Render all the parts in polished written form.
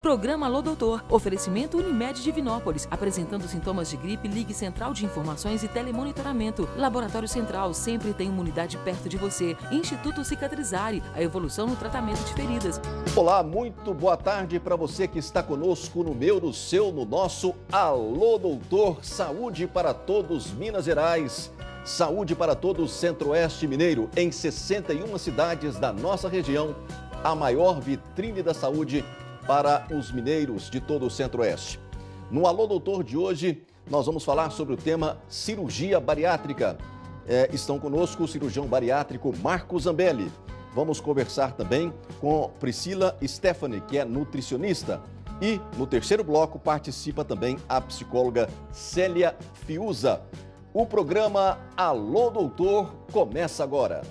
Programa Alô Doutor. Oferecimento Unimed Divinópolis. Apresentando sintomas de gripe, ligue Central de Informações e Telemonitoramento. Laboratório Central, sempre tem uma unidade perto de você. Instituto Cicatrizare, a evolução no tratamento de feridas. Olá, muito boa tarde para você que está conosco no meu, no seu, no nosso Alô Doutor. Saúde para todos Minas Gerais. Saúde para todos Centro-Oeste Mineiro. Em 61 cidades da nossa região, a maior vitrine da saúde para os mineiros de todo o Centro-Oeste. No Alô Doutor de hoje, nós vamos falar sobre o tema cirurgia bariátrica. Estão conosco o cirurgião bariátrico Marcos Zambelli. Vamos conversar também com Priscila Stephanie, que é nutricionista. E no terceiro bloco participa também a psicóloga Célia Fiuza. O programa Alô Doutor começa agora.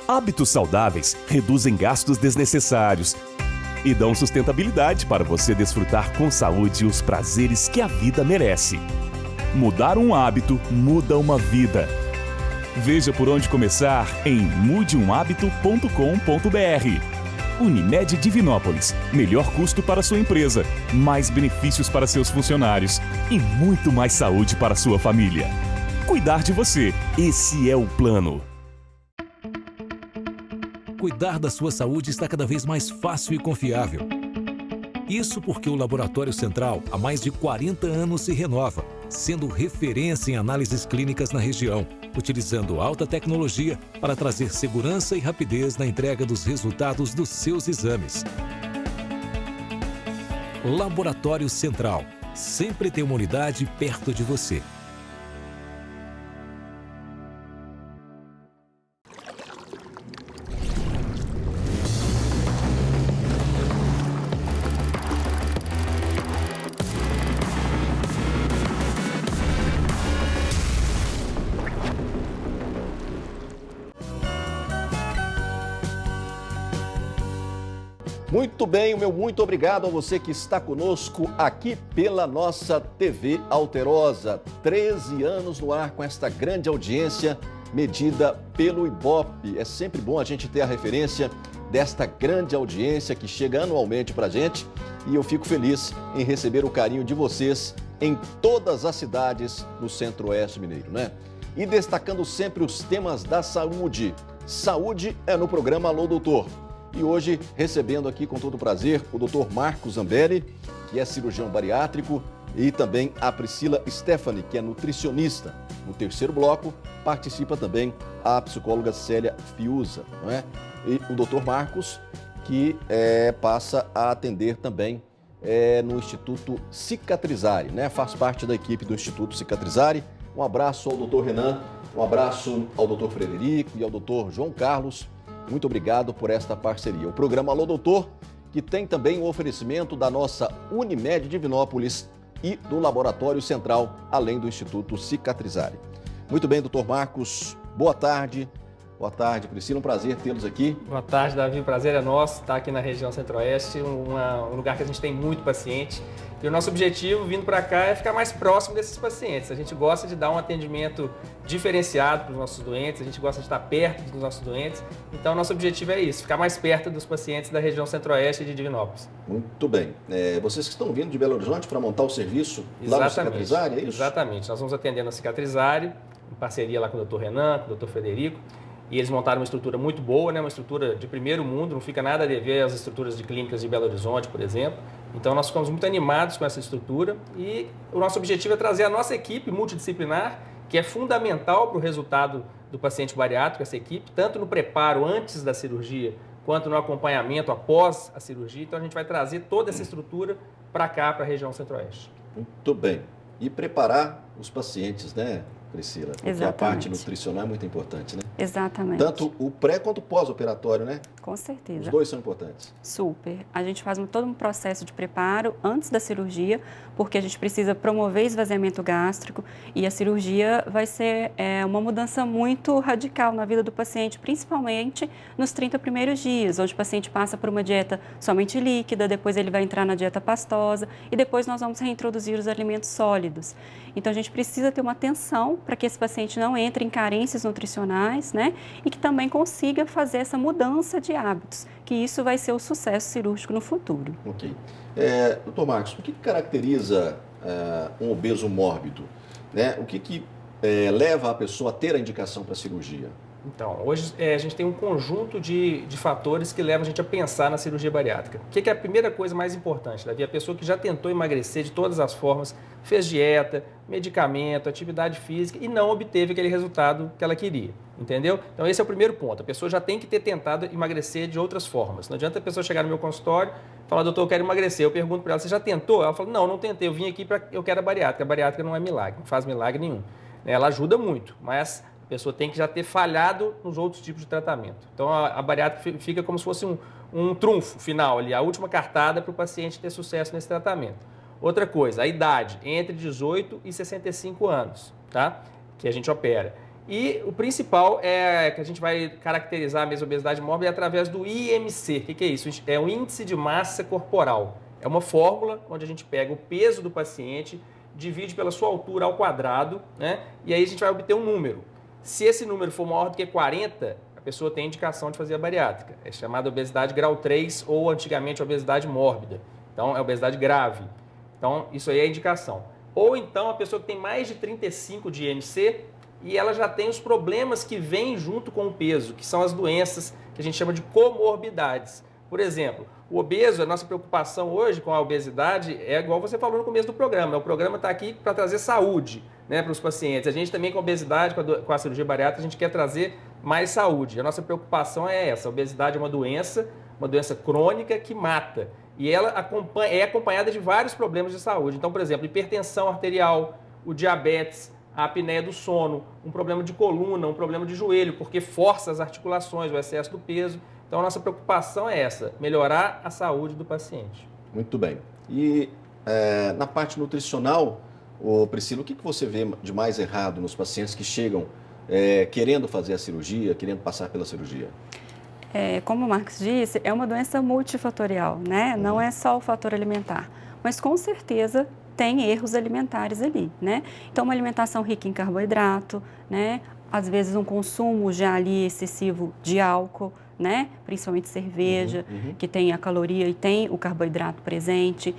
Hábitos saudáveis reduzem gastos desnecessários e dão sustentabilidade para você desfrutar com saúde os prazeres que a vida merece. Mudar um hábito muda uma vida. Veja por onde começar em mudeumhabito.com.br. Unimed Divinópolis. Melhor custo para sua empresa, mais benefícios para seus funcionários e muito mais saúde para sua família. Cuidar de você, esse é o plano. Cuidar da sua saúde está cada vez mais fácil e confiável. Isso porque o Laboratório Central há mais de 40 anos se renova, sendo referência em análises clínicas na região, utilizando alta tecnologia para trazer segurança e rapidez na entrega dos resultados dos seus exames. Laboratório Central, sempre tem uma unidade perto de você. Muito bem, o meu muito obrigado a você que está conosco aqui pela nossa TV Alterosa. 13 anos no ar com esta grande audiência medida pelo Ibope. É sempre bom a gente ter a referência desta grande audiência que chega anualmente para a gente e eu fico feliz em receber o carinho de vocês em todas as cidades do Centro-Oeste Mineiro, né? E destacando sempre os temas da saúde. Saúde é no programa Alô Doutor. E hoje, recebendo aqui com todo prazer o Dr. Marcos Zambelli, que é cirurgião bariátrico, e também a Priscila Stephanie, que é nutricionista. No terceiro bloco, participa também a psicóloga Célia Fiuza, não é? E o Dr. Marcos, que passa a atender também no Instituto Cicatrizare, né? Faz parte da equipe do Instituto Cicatrizare. Um abraço ao Dr. Renan, um abraço ao Dr. Frederico e ao Dr. João Carlos. Muito obrigado por esta parceria. O programa Alô Doutor, que tem também o oferecimento da nossa Unimed Divinópolis e do Laboratório Central, além do Instituto Cicatrizare. Muito bem, doutor Marcos, boa tarde. Boa tarde, Priscila, um prazer tê-los aqui. Boa tarde, Davi, o prazer é nosso estar aqui na região Centro-Oeste, um lugar que a gente tem muito paciente. E o nosso objetivo, vindo para cá, é ficar mais próximo desses pacientes. A gente gosta de dar um atendimento diferenciado para os nossos doentes, a gente gosta de estar perto dos nossos doentes. Então, o nosso objetivo é isso, ficar mais perto dos pacientes da região Centro-Oeste e de Divinópolis. Muito bem. Vocês que estão vindo de Belo Horizonte para montar o serviço lá no Cicatrizare, é isso? Exatamente. Nós vamos atender no Cicatrizare, em parceria lá com o Dr. Renan, com o Dr. Frederico. E eles montaram uma estrutura muito boa, né? Uma estrutura de primeiro mundo, não fica nada a dever às estruturas de clínicas de Belo Horizonte, por exemplo. Então, nós ficamos muito animados com essa estrutura e o nosso objetivo é trazer a nossa equipe multidisciplinar, que é fundamental para o resultado do paciente bariátrico, essa equipe, tanto no preparo antes da cirurgia, quanto no acompanhamento após a cirurgia. Então, a gente vai trazer toda essa estrutura para cá, para a região Centro-Oeste. Muito bem. E preparar os pacientes, né? Priscila? Porque Exatamente. a parte nutricional é muito importante, né? Exatamente. Tanto o pré quanto o pós-operatório, né? Com certeza. Os dois são importantes. Super. A gente faz todo um processo de preparo antes da cirurgia, porque a gente precisa promover esvaziamento gástrico e a cirurgia vai ser uma mudança muito radical na vida do paciente, principalmente nos 30 primeiros dias, onde o paciente passa por uma dieta somente líquida, depois ele vai entrar na dieta pastosa e depois nós vamos reintroduzir os alimentos sólidos. Então, a gente precisa ter uma atenção para que esse paciente não entre em carências nutricionais, né? E que também consiga fazer essa mudança de hábitos, que isso vai ser o sucesso cirúrgico no futuro. Ok. Doutor Marcos, o que caracteriza um obeso mórbido? Né? O que leva a pessoa a ter a indicação para a cirurgia? Então, hoje a gente tem um conjunto de fatores que levam a gente a pensar na cirurgia bariátrica. O que é a primeira coisa mais importante, Davi? A pessoa que já tentou emagrecer de todas as formas, fez dieta, medicamento, atividade física e não obteve aquele resultado que ela queria, entendeu? Então, esse é o primeiro ponto. A pessoa já tem que ter tentado emagrecer de outras formas. Não adianta a pessoa chegar no meu consultório e falar, doutor, eu quero emagrecer. Eu pergunto para ela, você já tentou? Ela fala, não tentei, eu vim aqui eu quero a bariátrica. A bariátrica não é milagre, não faz milagre nenhum. Ela ajuda muito, mas a pessoa tem que já ter falhado nos outros tipos de tratamento. Então, a bariátrica fica como se fosse um trunfo final ali, a última cartada para o paciente ter sucesso nesse tratamento. Outra coisa, a idade, entre 18 e 65 anos, tá? Que a gente opera. E o principal é que a gente vai caracterizar a mesobesidade mórbida através do IMC. O que é isso? É o índice de massa corporal. É uma fórmula onde a gente pega o peso do paciente, divide pela sua altura ao quadrado, né? E aí a gente vai obter um número. Se esse número for maior do que 40, a pessoa tem indicação de fazer a bariátrica. É chamada obesidade grau 3 ou antigamente obesidade mórbida. Então, é obesidade grave. Então, isso aí é a indicação. Ou então, a pessoa que tem mais de 35 de IMC e ela já tem os problemas que vêm junto com o peso, que são as doenças que a gente chama de comorbidades. Por exemplo, o obeso, a nossa preocupação hoje com a obesidade é igual você falou no começo do programa. O programa está aqui para trazer saúde, né, para os pacientes. A gente também com a obesidade, com a cirurgia bariátrica, a gente quer trazer mais saúde. A nossa preocupação é essa. A obesidade é uma doença crônica que mata. E ela é acompanhada de vários problemas de saúde. Então, por exemplo, hipertensão arterial, o diabetes, a apneia do sono, um problema de coluna, um problema de joelho, porque força as articulações, o excesso do peso. Então, a nossa preocupação é essa, melhorar a saúde do paciente. Muito bem. E na parte nutricional, Priscila, o que você vê de mais errado nos pacientes que chegam querendo fazer a cirurgia, querendo passar pela cirurgia? Como o Marcos disse, é uma doença multifatorial, né? Não é só o fator alimentar, mas com certeza tem erros alimentares ali, né? Então, uma alimentação rica em carboidrato, né? Às vezes um consumo já ali excessivo de álcool, né? Principalmente cerveja, que tem a caloria e tem o carboidrato presente,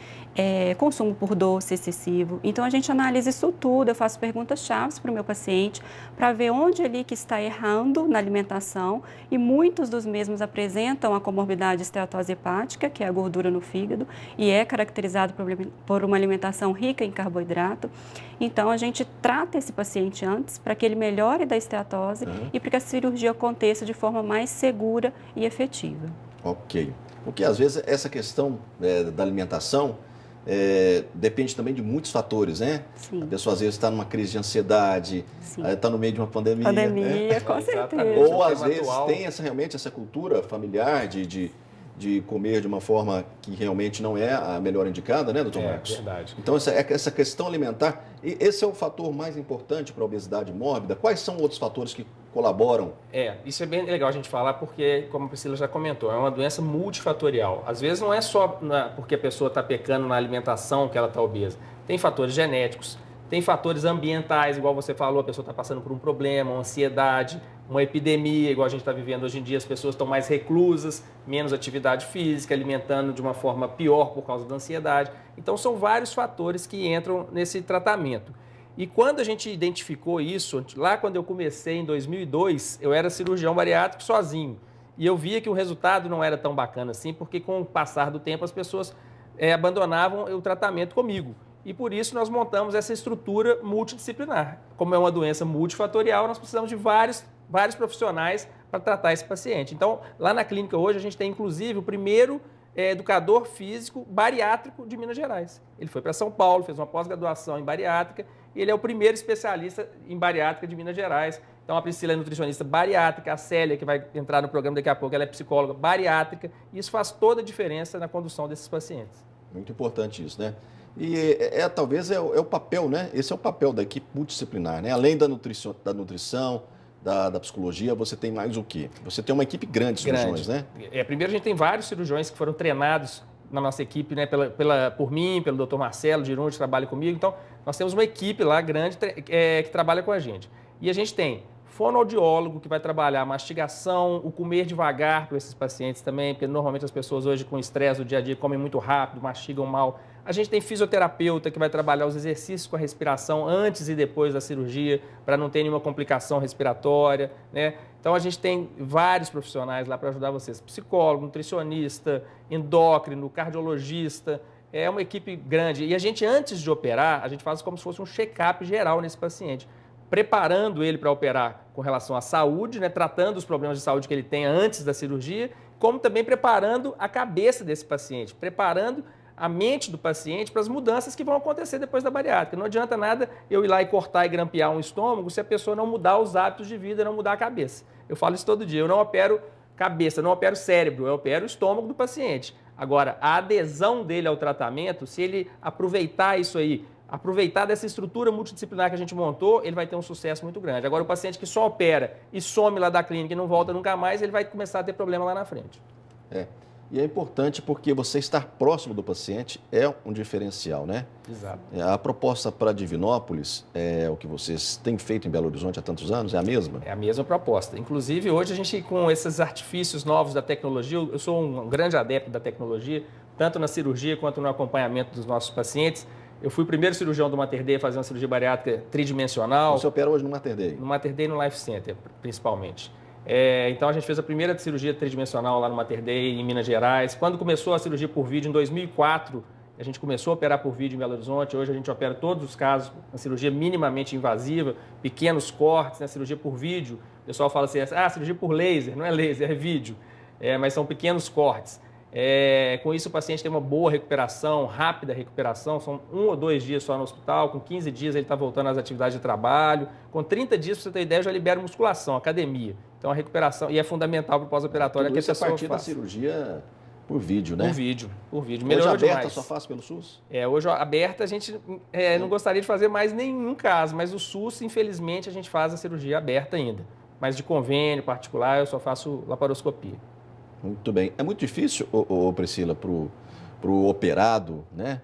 consumo por doce excessivo. Então, a gente analisa isso tudo, eu faço perguntas-chave para o meu paciente para ver onde ali que está errando na alimentação e muitos dos mesmos apresentam a comorbidade esteatose hepática, que é a gordura no fígado, e é caracterizado por uma alimentação rica em carboidrato. Então, a gente trata esse paciente antes para que ele melhore da esteatose e para que a cirurgia aconteça de forma mais segura e efetiva. Ok. Porque às vezes essa questão da alimentação depende também de muitos fatores, né? Sim. A pessoa às vezes está numa crise de ansiedade, está no meio de uma pandemia. Pandemia, com certeza. Ou às vezes tem realmente essa cultura familiar de comer de uma forma que realmente não é a melhor indicada, né, doutor Marcos? É verdade. Então, essa questão alimentar, esse é o fator mais importante para a obesidade mórbida. Quais são outros fatores que colaboram? Isso é bem legal a gente falar porque, como a Priscila já comentou, é uma doença multifatorial. Às vezes não é só porque a pessoa está pecando na alimentação que ela está obesa. Tem fatores genéticos, tem fatores ambientais, igual você falou, a pessoa está passando por um problema, uma ansiedade, uma epidemia, igual a gente está vivendo hoje em dia, as pessoas estão mais reclusas, menos atividade física, alimentando de uma forma pior por causa da ansiedade. Então, são vários fatores que entram nesse tratamento. E quando a gente identificou isso, lá quando eu comecei em 2002, eu era cirurgião bariátrico sozinho. E eu via que o resultado não era tão bacana assim, porque com o passar do tempo as pessoas abandonavam o tratamento comigo. E por isso nós montamos essa estrutura multidisciplinar. Como é uma doença multifatorial, nós precisamos de vários profissionais para tratar esse paciente. Então, lá na clínica hoje, a gente tem inclusive o primeiro educador físico bariátrico de Minas Gerais. Ele foi para São Paulo, fez uma pós-graduação em bariátrica e ele é o primeiro especialista em bariátrica de Minas Gerais. Então, a Priscila é nutricionista bariátrica, a Célia, que vai entrar no programa daqui a pouco, ela é psicóloga bariátrica, e isso faz toda a diferença na condução desses pacientes. Muito importante isso, né? E talvez é o papel, né? Esse é o papel da equipe multidisciplinar, né? Além da nutrição, da psicologia, você tem mais o quê? Você tem uma equipe grande de cirurgiões, né? Primeiro, a gente tem vários cirurgiões que foram treinados na nossa equipe, né? Por mim, pelo Dr. Marcelo Giron, que trabalha comigo. Então, nós temos uma equipe lá grande que trabalha com a gente. E a gente tem fonoaudiólogo, que vai trabalhar a mastigação, o comer devagar para esses pacientes também, porque normalmente as pessoas hoje com estresse do dia a dia comem muito rápido, mastigam mal. A gente tem fisioterapeuta que vai trabalhar os exercícios com a respiração antes e depois da cirurgia, para não ter nenhuma complicação respiratória, né? Então, a gente tem vários profissionais lá para ajudar vocês. Psicólogo, nutricionista, endócrino, cardiologista. É uma equipe grande. E a gente, antes de operar, a gente faz como se fosse um check-up geral nesse paciente, preparando ele para operar com relação à saúde, né, tratando os problemas de saúde que ele tem antes da cirurgia, como também preparando a cabeça desse paciente, preparando a mente do paciente para as mudanças que vão acontecer depois da bariátrica. Não adianta nada eu ir lá e cortar e grampear um estômago se a pessoa não mudar os hábitos de vida, não mudar a cabeça. Eu falo isso todo dia, eu não opero cabeça, não opero cérebro, eu opero o estômago do paciente. Agora, a adesão dele ao tratamento, se ele aproveitar isso aí, aproveitar dessa estrutura multidisciplinar que a gente montou, ele vai ter um sucesso muito grande. Agora, o paciente que só opera e some lá da clínica e não volta nunca mais, ele vai começar a ter problema lá na frente. E é importante porque você estar próximo do paciente é um diferencial, né? Exato. A proposta para Divinópolis, o que vocês têm feito em Belo Horizonte há tantos anos, é a mesma? É a mesma proposta. Inclusive, hoje a gente, com esses artifícios novos da tecnologia, eu sou um grande adepto da tecnologia, tanto na cirurgia quanto no acompanhamento dos nossos pacientes. Eu fui o primeiro cirurgião do Mater Dei a fazer uma cirurgia bariátrica tridimensional. Você opera hoje no Mater Dei? No Mater Dei e no Life Center, principalmente. Então, a gente fez a primeira cirurgia tridimensional lá no Mater Dei, em Minas Gerais. Quando começou a cirurgia por vídeo, em 2004, a gente começou a operar por vídeo em Belo Horizonte. Hoje a gente opera todos os casos, uma cirurgia minimamente invasiva, pequenos cortes, né? Cirurgia por vídeo. O pessoal fala assim, cirurgia por laser, não é laser, é vídeo. Mas são pequenos cortes. Com isso, o paciente tem uma boa recuperação, rápida recuperação, são 1 ou 2 dias só no hospital, com 15 dias ele está voltando às atividades de trabalho, com 30 dias, para você ter ideia, já libera musculação, academia. Então, a recuperação, e é fundamental para o pós-operatório, que a pessoa partir da cirurgia por vídeo, né? Por vídeo. Melhorou hoje aberta demais. só faz pelo SUS? Hoje aberta a gente não gostaria de fazer mais nenhum caso, mas o SUS, infelizmente, a gente faz a cirurgia aberta ainda. Mas de convênio particular, eu só faço laparoscopia. Muito bem. É muito difícil, Priscila, para o operado, né,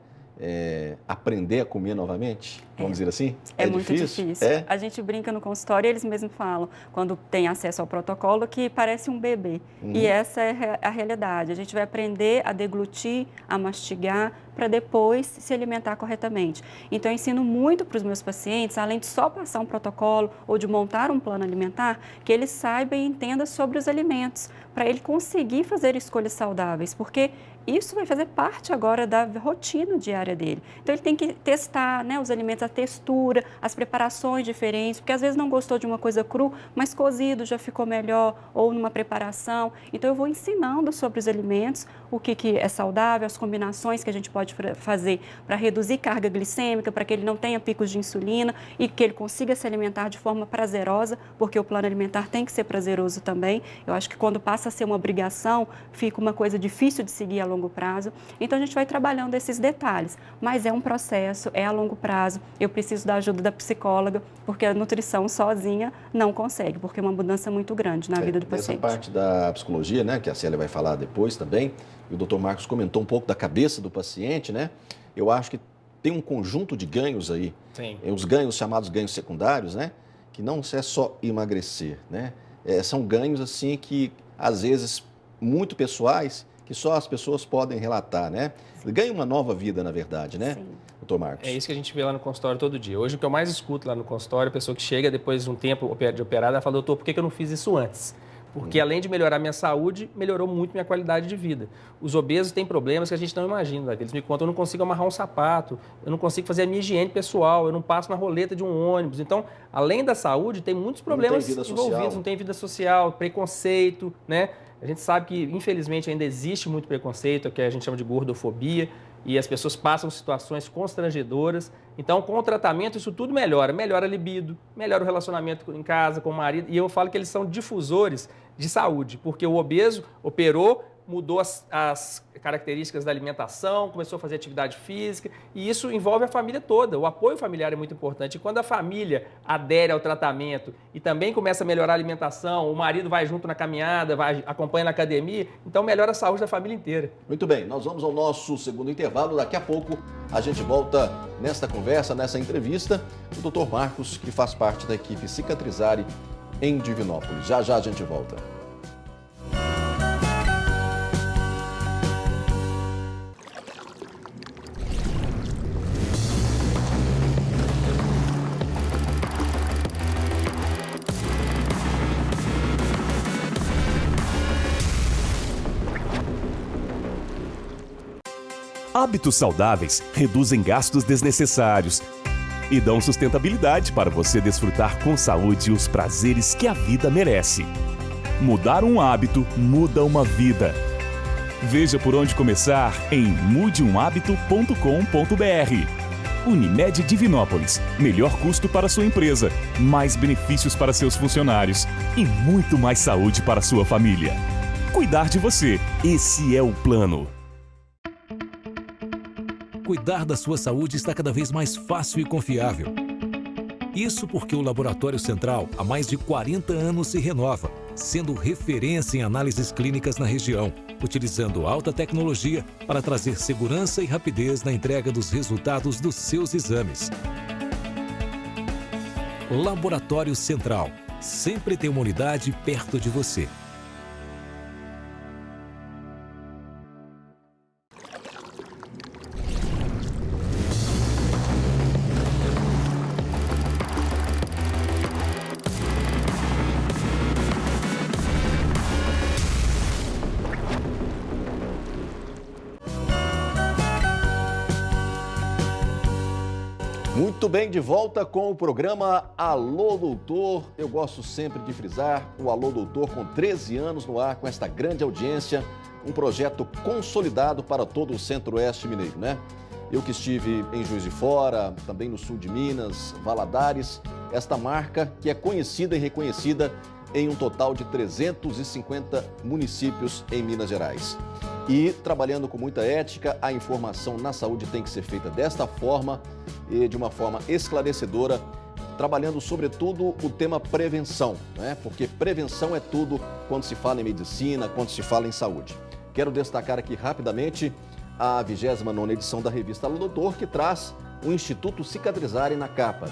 aprender a comer novamente? Vamos dizer assim? É muito difícil. A gente brinca no consultório e eles mesmos falam, quando tem acesso ao protocolo, que parece um bebê. E essa é a realidade. A gente vai aprender a deglutir, a mastigar, para depois se alimentar corretamente. Então, eu ensino muito para os meus pacientes, além de só passar um protocolo ou de montar um plano alimentar, que ele saiba e entenda sobre os alimentos, para ele conseguir fazer escolhas saudáveis, porque isso vai fazer parte agora da rotina diária dele. Então, ele tem que testar, né, os alimentos, a textura, as preparações diferentes, porque às vezes não gostou de uma coisa cru, mas cozido já ficou melhor, ou numa preparação. Então, eu vou ensinando sobre os alimentos, o que é saudável, as combinações que a gente pode fazer para reduzir carga glicêmica, para que ele não tenha picos de insulina e que ele consiga se alimentar de forma prazerosa, porque o plano alimentar tem que ser prazeroso também. Eu acho que quando passa a ser uma obrigação, fica uma coisa difícil de seguir a longo prazo. Então, a gente vai trabalhando esses detalhes, mas é um processo, é a longo prazo. Eu preciso da ajuda da psicóloga, porque a nutrição sozinha não consegue, porque é uma mudança muito grande na vida do paciente. Essa parte da psicologia, né, que a Célia vai falar depois também, e o Dr. Marcos comentou um pouco da cabeça do paciente, né? Eu acho que tem um conjunto de ganhos aí. Sim. Os ganhos chamados ganhos secundários, né? Que não é só emagrecer, né? São ganhos, assim, que às vezes muito pessoais, que só as pessoas podem relatar, né? Ganha uma nova vida, na verdade, né? Sim. Doutor Marcos. É isso que a gente vê lá no consultório todo dia. Hoje, o que eu mais escuto lá no consultório, a pessoa que chega depois de um tempo de operada, ela fala, doutor, por que eu não fiz isso antes? Porque além de melhorar minha saúde, melhorou muito minha qualidade de vida. Os obesos têm problemas que a gente não imagina, Davi. Eles me contam, eu não consigo amarrar um sapato, eu não consigo fazer a minha higiene pessoal, eu não passo na roleta de um ônibus. Então, além da saúde, tem muitos problemas envolvidos. Não tem vida social, preconceito, né? A gente sabe que, infelizmente, ainda existe muito preconceito, que a gente chama de gordofobia, e as pessoas passam situações constrangedoras. Então, com o tratamento, isso tudo melhora. Melhora a libido, melhora o relacionamento em casa, com o marido. E eu falo que eles são difusores de saúde, porque o obeso operou, mudou as características da alimentação, começou a fazer atividade física, e isso envolve a família toda. O apoio familiar é muito importante. E quando a família adere ao tratamento e também começa a melhorar a alimentação, o marido vai junto na caminhada, acompanha na academia, então melhora a saúde da família inteira. Muito bem, nós vamos ao nosso segundo intervalo. Daqui a pouco a gente volta nesta conversa, nessa entrevista, o Dr. Marcos, que faz parte da equipe Cicatrizare em Divinópolis. Já já a gente volta. Hábitos saudáveis reduzem gastos desnecessários e dão sustentabilidade para você desfrutar com saúde os prazeres que a vida merece. Mudar um hábito muda uma vida. Veja por onde começar em mudeumhabito.com.br. Unimed Divinópolis. Melhor custo para sua empresa, mais benefícios para seus funcionários e muito mais saúde para sua família. Cuidar de você, esse é o plano. Cuidar da sua saúde está cada vez mais fácil e confiável. Isso porque o Laboratório Central há mais de 40 anos se renova, sendo referência em análises clínicas na região, utilizando alta tecnologia para trazer segurança e rapidez na entrega dos resultados dos seus exames. Laboratório Central. Sempre tem uma unidade perto de você. Muito bem, de volta com o programa Alô Doutor. Eu gosto sempre de frisar o Alô Doutor com 13 anos no ar, com esta grande audiência, um projeto consolidado para todo o Centro-Oeste mineiro, né? Eu que estive em Juiz de Fora, também no sul de Minas, Valadares, esta marca que é conhecida e reconhecida em um total de 350 municípios em Minas Gerais. E trabalhando com muita ética, a informação na saúde tem que ser feita desta forma e de uma forma esclarecedora, trabalhando sobretudo o tema prevenção, né? Porque prevenção é tudo quando se fala em medicina, quando se fala em saúde. Quero destacar aqui rapidamente a 29ª edição da revista Alô Doutor, que traz o Instituto Cicatrizare na capa.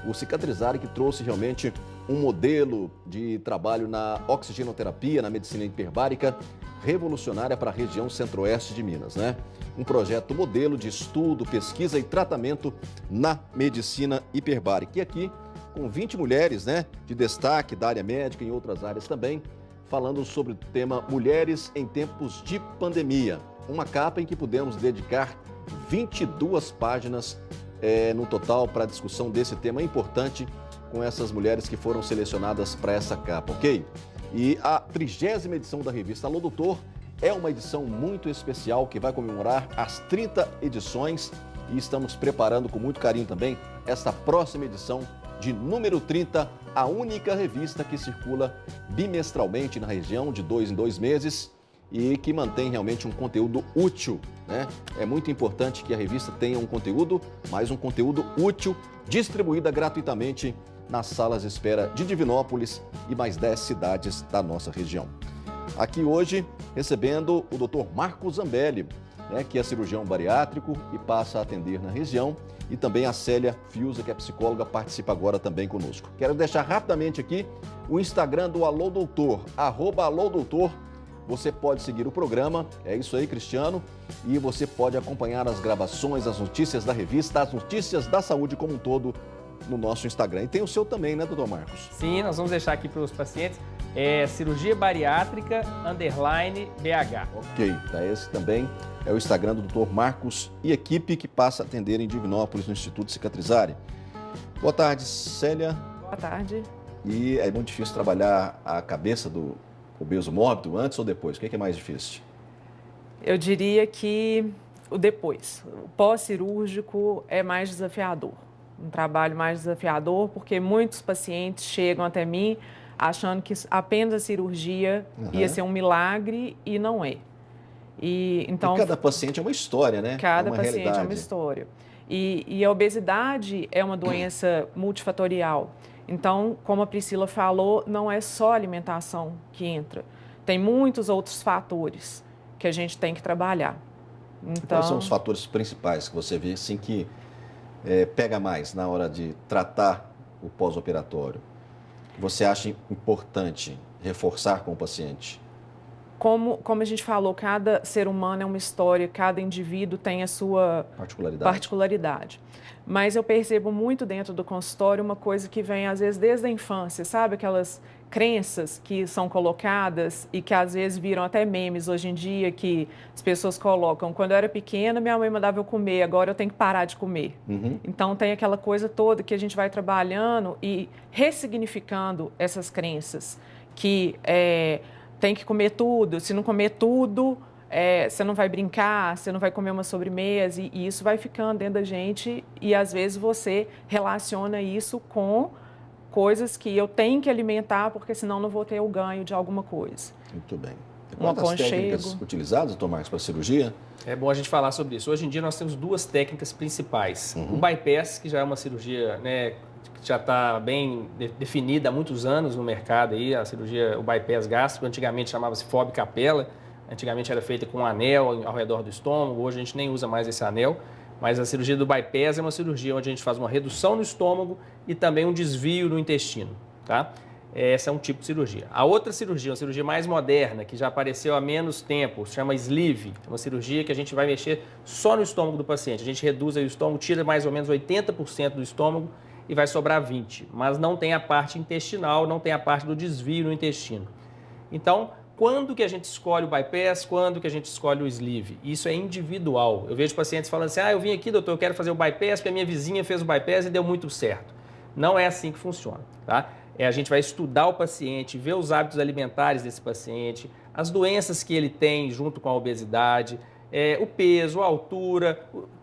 O Cicatrizare que trouxe realmente um modelo de trabalho na oxigenoterapia, na medicina hiperbárica, revolucionária para a região centro-oeste de Minas, né? Um projeto modelo de estudo, pesquisa e tratamento na medicina hiperbárica. E aqui, com 20 mulheres, né, de destaque da área médica e em outras áreas também, falando sobre o tema Mulheres em Tempos de Pandemia. Uma capa em que pudemos dedicar 22 páginas no total para a discussão desse tema importante com essas mulheres que foram selecionadas para essa capa, ok? E a 30ª edição da revista Alô Doutor é uma edição muito especial que vai comemorar as 30 edições e estamos preparando com muito carinho também esta próxima edição de número 30, a única revista que circula bimestralmente na região, de 2 em 2 meses, e que mantém realmente um conteúdo útil, né? É muito importante que a revista tenha um conteúdo, mas um conteúdo útil, distribuída gratuitamente nas salas de espera de Divinópolis e mais 10 cidades da nossa região. Aqui hoje, recebendo o Dr. Marcos Zambelli, né, que é cirurgião bariátrico e passa a atender na região, e também a Célia Fiuza, que é psicóloga, participa agora também conosco. Quero deixar rapidamente aqui o Instagram do Alô Doutor, @alôdoutor. Você pode seguir o programa, é isso aí, Cristiano, e você pode acompanhar as gravações, as notícias da revista, as notícias da saúde como um todo no nosso Instagram. E tem o seu também, né, doutor Marcos? Sim, nós vamos deixar aqui para os pacientes, cirurgia bariátrica _BH. Ok, tá, esse também é o Instagram do doutor Marcos e equipe que passa a atender em Divinópolis, no Instituto Cicatrizare. Boa tarde, Célia. Boa tarde. E é muito difícil trabalhar a cabeça do obeso mórbido, antes ou depois? O que é mais difícil? Eu diria que o depois. O pós-cirúrgico é mais desafiador. Um trabalho mais desafiador, porque muitos pacientes chegam até mim achando que apenas a cirurgia ia ser um milagre e não é. Então, e cada paciente é uma história, né? Cada uma paciente realidade. é uma história. E a obesidade é uma doença multifatorial. Então, como a Priscila falou, não é só a alimentação que entra. Tem muitos outros fatores que a gente tem que trabalhar. Então, quais são os fatores principais que você vê assim, que pega mais na hora de tratar o pós-operatório? Você acha importante reforçar com o paciente? Como a gente falou, cada ser humano é uma história, cada indivíduo tem a sua particularidade. Mas eu percebo muito dentro do consultório uma coisa que vem, às vezes, desde a infância, sabe? Aquelas crenças que são colocadas e que, às vezes, viram até memes hoje em dia, que as pessoas colocam. Quando eu era pequena, minha mãe mandava eu comer, agora eu tenho que parar de comer. Então, tem aquela coisa toda que a gente vai trabalhando e ressignificando essas crenças, que tem que comer tudo, se não comer tudo, você não vai brincar, você não vai comer uma sobremesa, e isso vai ficando dentro da gente, e às vezes você relaciona isso com coisas que eu tenho que alimentar, porque senão não vou ter o ganho de alguma coisa. Muito bem. Quantas técnicas utilizadas, Dr. Marcos, para a cirurgia? É bom a gente falar sobre isso. Hoje em dia nós temos duas técnicas principais. O bypass, que já é uma cirurgia, né, que já está bem definida há muitos anos no mercado, aí, a cirurgia, o bypass gástrico, antigamente chamava-se FOB Capella, antigamente era feita com um anel ao redor do estômago, hoje a gente nem usa mais esse anel, mas a cirurgia do bypass é uma cirurgia onde a gente faz uma redução no estômago e também um desvio no intestino, tá? Esse é um tipo de cirurgia. A outra cirurgia, uma cirurgia mais moderna, que já apareceu há menos tempo, se chama sleeve. É uma cirurgia que a gente vai mexer só no estômago do paciente. A gente reduz aí o estômago, tira mais ou menos 80% do estômago e vai sobrar 20%. Mas não tem a parte intestinal, não tem a parte do desvio no intestino. Então, quando que a gente escolhe o bypass, quando que a gente escolhe o sleeve? Isso é individual. Eu vejo pacientes falando assim, eu vim aqui, doutor, eu quero fazer o bypass, porque a minha vizinha fez o bypass e deu muito certo. Não é assim que funciona, tá? A gente vai estudar o paciente, ver os hábitos alimentares desse paciente, as doenças que ele tem junto com a obesidade, o peso, a altura.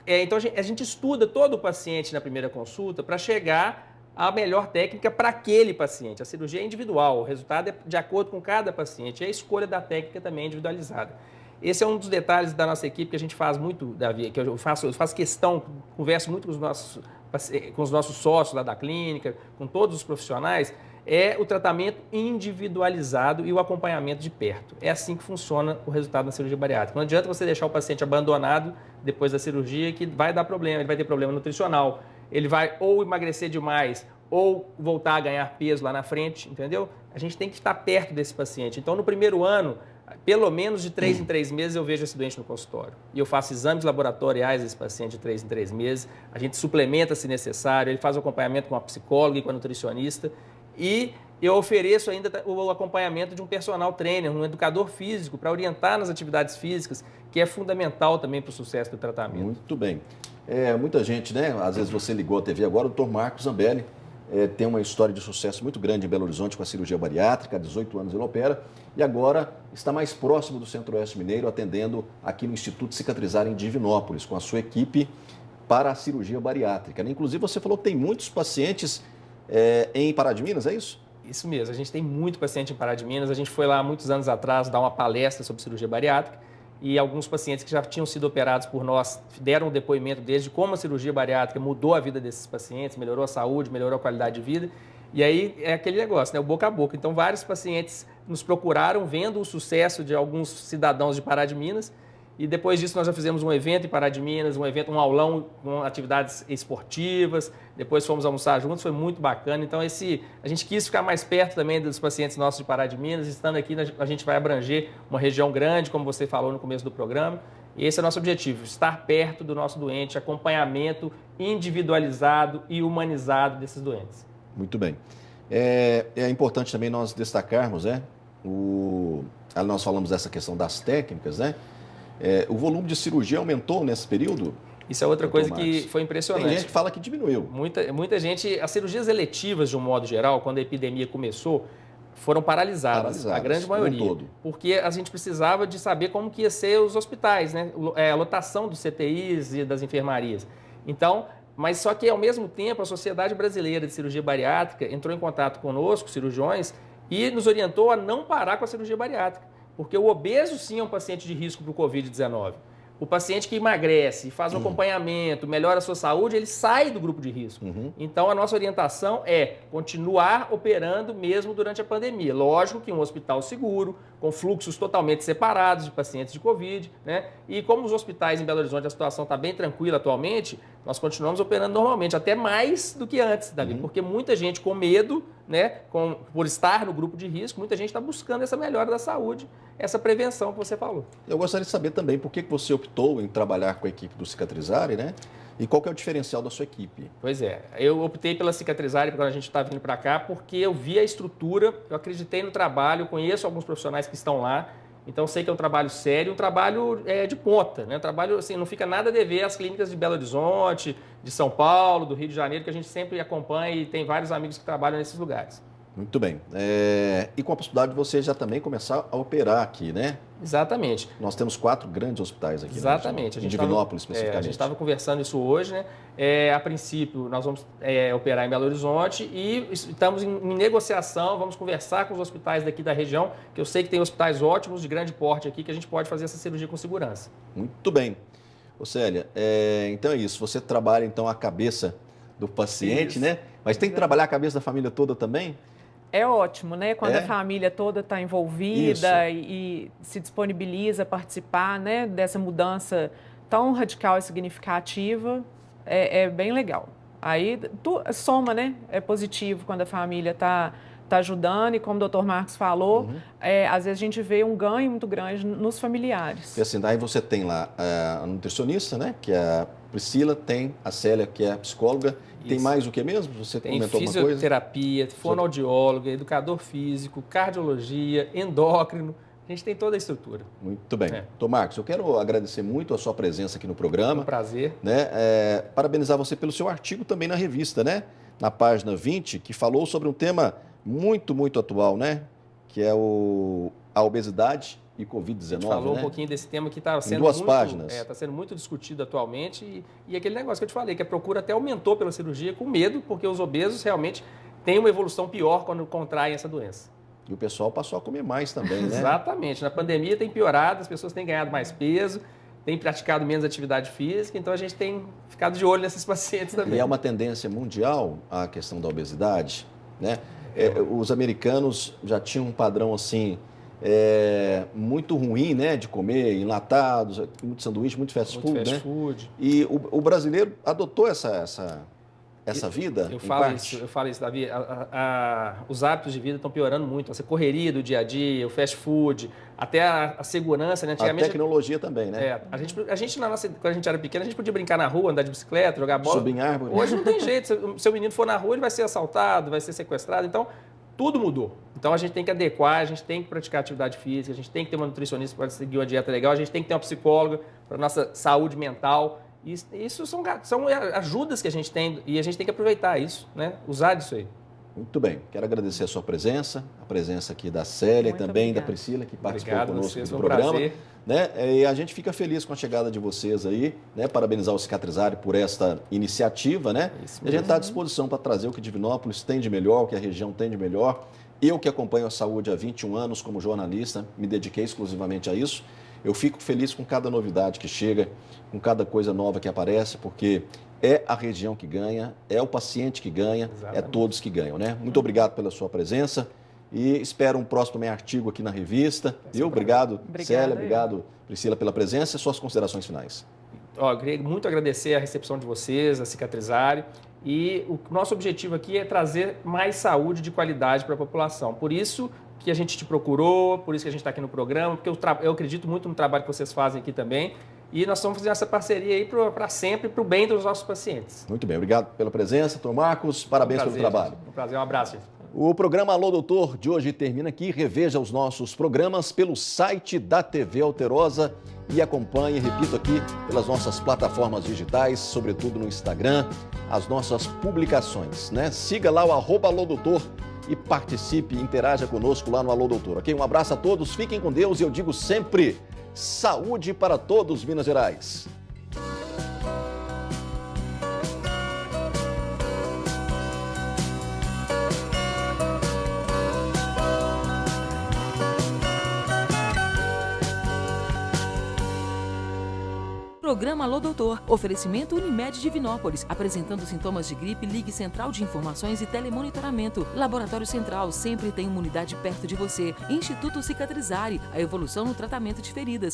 Então, a gente estuda todo o paciente na primeira consulta para chegar à melhor técnica para aquele paciente. A cirurgia é individual, o resultado é de acordo com cada paciente, e a escolha da técnica também é individualizada. Esse é um dos detalhes da nossa equipe que a gente faz muito, Davi, que eu faço questão, converso muito com os nossos sócios lá da clínica, com todos os profissionais, é o tratamento individualizado e o acompanhamento de perto. É assim que funciona o resultado da cirurgia bariátrica. Não adianta você deixar o paciente abandonado depois da cirurgia, que vai dar problema, ele vai ter problema nutricional, ele vai ou emagrecer demais ou voltar a ganhar peso lá na frente, entendeu? A gente tem que estar perto desse paciente. Então, no primeiro ano, pelo menos de 3 em 3 meses eu vejo esse doente no consultório. E eu faço exames laboratoriais desse paciente de 3 em 3 meses, a gente suplementa se necessário, ele faz o acompanhamento com a psicóloga e com a nutricionista, e eu ofereço ainda o acompanhamento de um personal trainer, um educador físico, para orientar nas atividades físicas, que é fundamental também para o sucesso do tratamento. Muito bem. Muita gente, né? Às vezes você ligou a TV agora, o Dr. Marcos Zambelli tem uma história de sucesso muito grande em Belo Horizonte com a cirurgia bariátrica, há 18 anos ele opera, e agora está mais próximo do Centro-Oeste Mineiro, atendendo aqui no Instituto Cicatrizar em Divinópolis, com a sua equipe para a cirurgia bariátrica. Inclusive, você falou que tem muitos pacientes em Pará de Minas, é isso? Isso mesmo, a gente tem muito paciente em Pará de Minas, a gente foi lá há muitos anos atrás dar uma palestra sobre cirurgia bariátrica, e alguns pacientes que já tinham sido operados por nós deram um depoimento deles de como a cirurgia bariátrica mudou a vida desses pacientes, melhorou a saúde, melhorou a qualidade de vida. E aí é aquele negócio, né? O boca a boca. Então, vários pacientes nos procuraram vendo o sucesso de alguns cidadãos de Pará de Minas. E depois disso nós já fizemos um evento em Pará de Minas, um aulão com atividades esportivas. Depois fomos almoçar juntos, foi muito bacana. Então, a gente quis ficar mais perto também dos pacientes nossos de Pará de Minas. Estando aqui, a gente vai abranger uma região grande, como você falou no começo do programa. E esse é o nosso objetivo, estar perto do nosso doente, acompanhamento individualizado e humanizado desses doentes. Muito bem. É importante também nós destacarmos, nós falamos dessa questão das técnicas, né? O volume de cirurgia aumentou nesse período? Isso é outra coisa que foi impressionante. Tem gente que fala que diminuiu. Muita gente, as cirurgias eletivas, de um modo geral, quando a epidemia começou, foram paralisadas, a grande maioria. Todo. Porque a gente precisava de saber como que ia ser os hospitais, né? A lotação dos CTIs e das enfermarias. Então, mas só que ao mesmo tempo a Sociedade Brasileira de Cirurgia Bariátrica entrou em contato conosco, cirurgiões, e nos orientou a não parar com a cirurgia bariátrica. Porque o obeso sim é um paciente de risco para o Covid-19. O paciente que emagrece, faz um acompanhamento, melhora a sua saúde, ele sai do grupo de risco. Então, a nossa orientação é continuar operando mesmo durante a pandemia. Lógico que um hospital seguro, com fluxos totalmente separados de pacientes de Covid, né? E como os hospitais em Belo Horizonte, a situação está bem tranquila atualmente, nós continuamos operando normalmente, até mais do que antes, Davi, porque muita gente com medo, né, por estar no grupo de risco, muita gente está buscando essa melhora da saúde, essa prevenção que você falou. Eu gostaria de saber também por que você optou em trabalhar com a equipe do Cicatrizare, né? E qual que é o diferencial da sua equipe? Pois é, eu optei pela Cicatrizare quando a gente está vindo para cá, porque eu vi a estrutura, eu acreditei no trabalho, conheço alguns profissionais que estão lá, então sei que é um trabalho sério, um trabalho de ponta, né? Um trabalho assim, não fica nada a dever às clínicas de Belo Horizonte, de São Paulo, do Rio de Janeiro, que a gente sempre acompanha e tem vários amigos que trabalham nesses lugares. Muito bem. E com a possibilidade de você já também começar a operar aqui, né? Exatamente. Nós temos 4 grandes hospitais aqui. Exatamente. Em Divinópolis, especificamente. A gente estava conversando isso hoje, né? A princípio, nós vamos operar em Belo Horizonte e estamos em negociação, vamos conversar com os hospitais daqui da região, que eu sei que tem hospitais ótimos, de grande porte aqui, que a gente pode fazer essa cirurgia com segurança. Muito bem. Ô Célia, então é isso. Você trabalha, então, a cabeça do paciente, né? Mas tem que trabalhar a cabeça da família toda também? É ótimo, né? Quando a família toda está envolvida e se disponibiliza a participar, né, dessa mudança tão radical e significativa, é bem legal. Aí soma, né? É positivo quando a família está ajudando e como o doutor Marcos falou, às vezes a gente vê um ganho muito grande nos familiares. E assim, daí você tem lá a nutricionista, né? Que é a Priscila, tem a Célia, que é a psicóloga. Tem mais o que mesmo? Você comentou alguma coisa? Tem fisioterapia, fonoaudióloga, educador físico, cardiologia, endócrino. A gente tem toda a estrutura. Muito bem. Doutor Marcos, eu quero agradecer muito a sua presença aqui no programa. É um prazer. Né? Parabenizar você pelo seu artigo também na revista, né? Na página 20, que falou sobre um tema muito, muito atual, né? Que é a obesidade e Covid-19. A gente falou um pouquinho desse tema que está sendo está sendo muito discutido atualmente e aquele negócio que eu te falei, que a procura até aumentou pela cirurgia com medo, porque os obesos realmente têm uma evolução pior quando contraem essa doença. E o pessoal passou a comer mais também, né? Exatamente. Na pandemia tem piorado, as pessoas têm ganhado mais peso, têm praticado menos atividade física, então a gente tem ficado de olho nesses pacientes também. E é uma tendência mundial a questão da obesidade, né? Os americanos já tinham um padrão assim muito ruim, né, de comer, enlatados, muito sanduíche, muito fast food. E o brasileiro adotou essa vida. Eu falo isso, Davi. Os hábitos de vida estão piorando muito. Essa correria do dia a dia, o fast food, até a segurança, né? Antigamente, a tecnologia também, né? A gente quando a gente era pequeno, a gente podia brincar na rua, andar de bicicleta, jogar bola. Subir em árvore. Hoje não tem jeito. Se o seu menino for na rua, ele vai ser assaltado, vai ser sequestrado. Então, tudo mudou. Então, a gente tem que adequar, a gente tem que praticar atividade física, a gente tem que ter uma nutricionista para seguir uma dieta legal, a gente tem que ter uma psicóloga para a nossa saúde mental. Isso são ajudas que a gente tem e a gente tem que aproveitar isso, né? Usar disso aí. Muito bem. Quero agradecer a sua presença, a presença aqui da Célia e também da Priscila, que participou conosco do programa. Né? E a gente fica feliz com a chegada de vocês aí, né? Parabenizar o Cicatrizare por esta iniciativa, né? E a gente está à disposição para trazer o que Divinópolis tem de melhor, o que a região tem de melhor. Eu que acompanho a saúde há 21 anos como jornalista, me dediquei exclusivamente a isso. Eu fico feliz com cada novidade que chega, com cada coisa nova que aparece, porque é a região que ganha, é o paciente que ganha, é todos que ganham, né? Muito obrigado pela sua presença e espero um próximo também artigo aqui na revista. Obrigado, Célia, obrigado, Priscila, pela presença e suas considerações finais. Eu queria muito agradecer a recepção de vocês, a Cicatrizare, e o nosso objetivo aqui é trazer mais saúde de qualidade para a população. Por isso que a gente te procurou, por isso que a gente está aqui no programa, porque eu acredito muito no trabalho que vocês fazem aqui também. E nós estamos fazendo essa parceria aí para sempre, para o bem dos nossos pacientes. Muito bem, obrigado pela presença, doutor Marcos, parabéns pelo trabalho. Um prazer, um abraço. O programa Alô Doutor de hoje termina aqui. Reveja os nossos programas pelo site da TV Alterosa e acompanhe, repito aqui, pelas nossas plataformas digitais, sobretudo no Instagram, as nossas publicações, né? Siga lá o @Alô Doutor e participe, interaja conosco lá no Alô Doutor, ok? Um abraço a todos, fiquem com Deus e eu digo sempre, saúde para todos, Minas Gerais. Programa Alô Doutor. Oferecimento Unimed de Vinópolis. Apresentando sintomas de gripe, ligue Central de Informações e Telemonitoramento. Laboratório Central sempre tem imunidade perto de você. Instituto Cicatrizare. A evolução no tratamento de feridas.